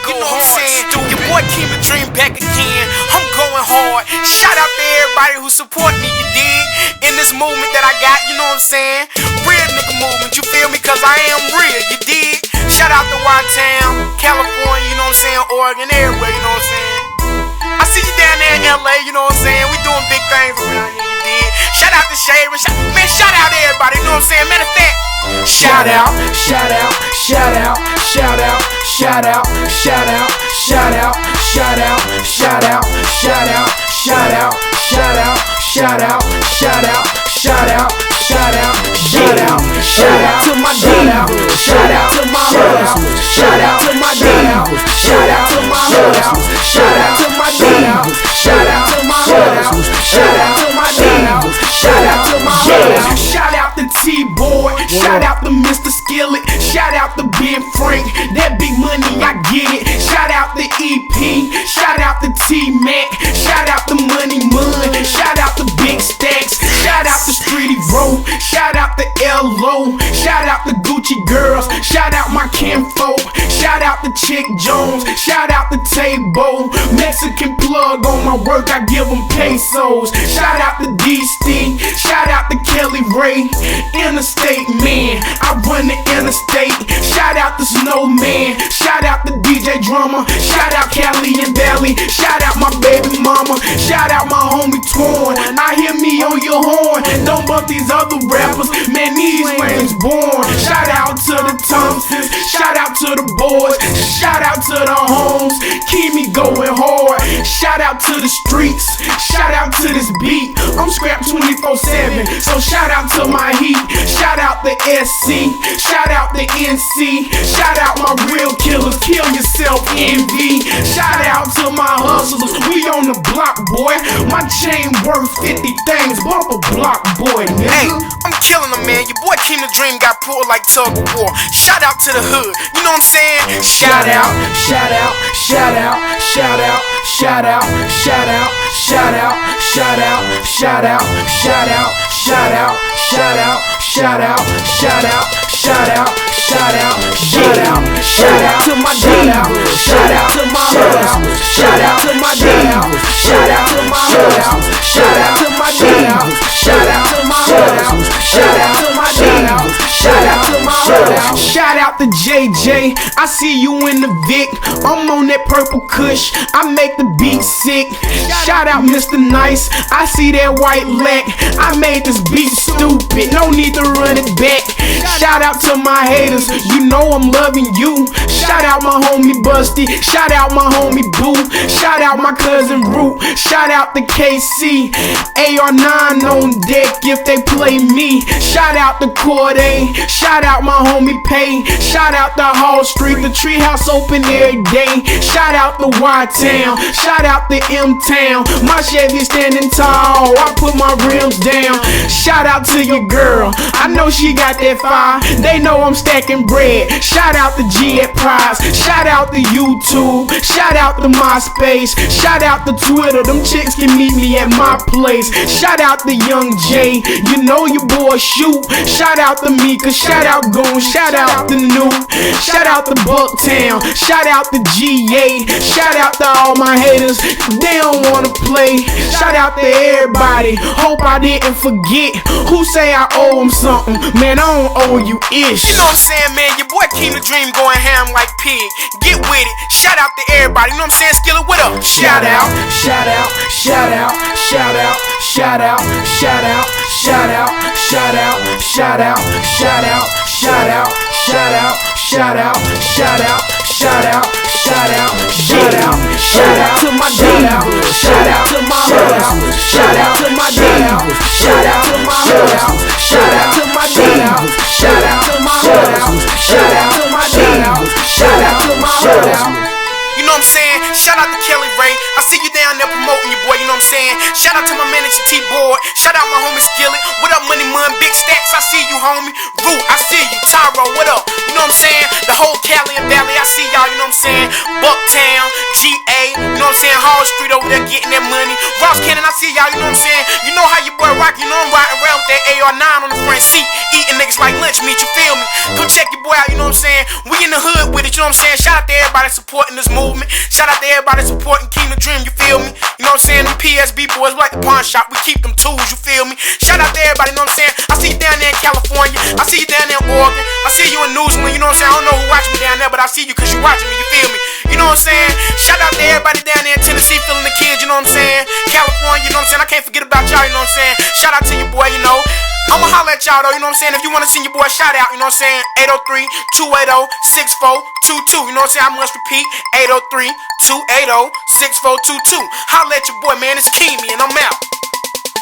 You know what I'm saying? Your boy Keem the Dream back again. I'm going hard. Shout out to everybody who support me, you dig? In this movement that I got, you know what I'm saying? Real nigga movement, you feel me? Cause I am real, you dig? Shout out to Y-Town, California, you know what I'm saying? Oregon, everywhere, you know what I'm saying? I see you down there in LA, you know what I'm saying? We doing big things around here, you dig? Shout out to Sharon, man, shout out to everybody, you know what I'm saying? Matter of fact, shout out, shout out, shout out, shout out, shout out, shout out, shout out, shout out, shout out, shout out, shout out, shout out, shout out, shout out, shout out, shout out, shout out, shout out to my shout out, shout out to my hood, shout out to my shout out, shout out to my hood, shout out to my shout out, shout out to my hood, shout out to my shout out, shout out to my hood, shout out to T-Boy, shout out to Mr. Skillet, shout out to Ben Frank, that big money I get it, shout out to EP, shout out to T-Mac, shout out to Money Mun, shout out to Big Stacks, shout out to Streety Road, shout out to L.O., shout out to Gucci Girls, shout out my kinfolk, shout out to Chick Jones, shout out to Tabo, Mexican plug on my work, I give them pesos, shout out to D-Steve, shout out to Kelly Ray, Interstate Man, I run the interstate, shout out to Snowman, shout out to DJ Drummer, shout out Cali and Valley, shout out my baby mama, shout out my homie Torn, I hear me on your horn, don't bump these other rappers, man these flames born, shout out to the Thompsons, shout out to the boys, shout out to the homes, keep me going hard, shout out to the streets, shout out to this beat, I'm scrapped 24/7, so shout out to my heat, shout out the SC, shout out the NC, shout out my real killers, kill yourself envy, shout out to my hustlers, we on the block boy, my chain worth 50 things, bump a block boy, nigga. Hey, I'm killing them, man, your boy Keem the Dream got pulled like tug of war, shout out to the hood, you know what I'm saying? Shout out, shout out, shout out, shout out, shout out, shout out, shout out, shout out, shout out, shout out, shout out, shout out, shout out, shout out, shout out, shout out, shout out, shout out to my shout out, shout out to my hood, shout out to my shout out, shout out to my hood, shout out to my shout out, shout out to my hood, shout out to my shout out, shout out to my hood, shout out to JJ, I see you in the Vic, I'm on that purple kush, I make the beat sick, shout out Mr. Nice, I see that white lack, I made this beat stupid, no need to run it back, shout out to my haters, you know I'm loving you, shout out my homie Busty, shout out my homie Boo, shout out my cousin Root, shout out to KC, AR9 on deck if they play me, shout out to Corday, shout out my homie Pay, shout out to Hall Street, the treehouse open every day, shout out to Y-Town, shout out to M-Town, my Chevy standing tall, I put my rims down, shout out to your girl, I know she got that fire, they know I'm stacking bread, shout out to G at Prize, shout out to YouTube, shout out to MySpace, shout out to Twitter, them chicks can meet me at my place, shout out to Young J, you know your boy shoot, shout out to Mika, shout out Goon, shout out to New, shout out to Bucktown, shout out to GA, shout out to all my haters, they don't wanna play, shout out to everybody, hope I didn't forget, who say I owe them something, man I don't owe you ish. You know what I'm saying, man, your boy Keem the Dream going ham like pig, get with it, shout out to everybody, you know what I'm saying, Skillet, what up? Shout out, shout out, shout out, shout out, shout out, shout out, shout out, shout out, shout out, shout out, shout out, shout out, shout out, shout out, shout out, shout out, shout out, shout out to my shout out, shout out to my hood, shout out to my shout out, shout out to my hood, shout out to my shout out, shout out to my hood, shout out to my shout out, shout out to my hood. You know what I'm saying? Shout out to Kelly Ray. I see you down there promoting your boy, you know what I'm saying? Shout out to my manager T-Boy. Shout out my homie Skillet. What up, Money Mun? Big Stacks, I see you, homie. Root, I see you. Tyro, what up? You know what I'm saying? The whole Cali and Valley, I see y'all, you know what I'm saying? Bucktown, GA, you know what I'm saying? Hall Street over there getting that money. Ross Cannon, I see y'all, you know what I'm saying? You know how your boy rock, you know I'm riding around with that AR9 on the front seat, eating niggas like lunch meat, you feel me? Go check your boy out, you know what I'm saying? We in the hood with it, you know what I'm saying? Shout out to everybody supporting this movement. Shout out to everybody supporting Keem the Dream, you feel me? You know what I'm saying? Them PSB boys like the pawn shop, we keep them tools, you feel me? Shout out to everybody, you know what I'm saying? I see you down there in California, I see you down there in Oregon, I see you in New Zealand, you know what I'm saying? I don't know who watching me down there, but I see you cause you watching me, you feel me? You know what I'm saying? Shout out to everybody down there in Tennessee feeling the kids, you know what I'm saying? California, you know what I'm saying? I can't forget about y'all, you know what I'm saying? Shout out to your boy, you know? I'ma holler at y'all though, you know what I'm saying? If you wanna send your boy a shout out, you know what I'm saying? 803-280-6422. You know what I'm saying? I must repeat, 803-280-6422. Holla at your boy, man. It's Keem and I'm out.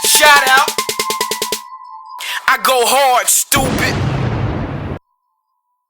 Shout out. I go hard, stupid.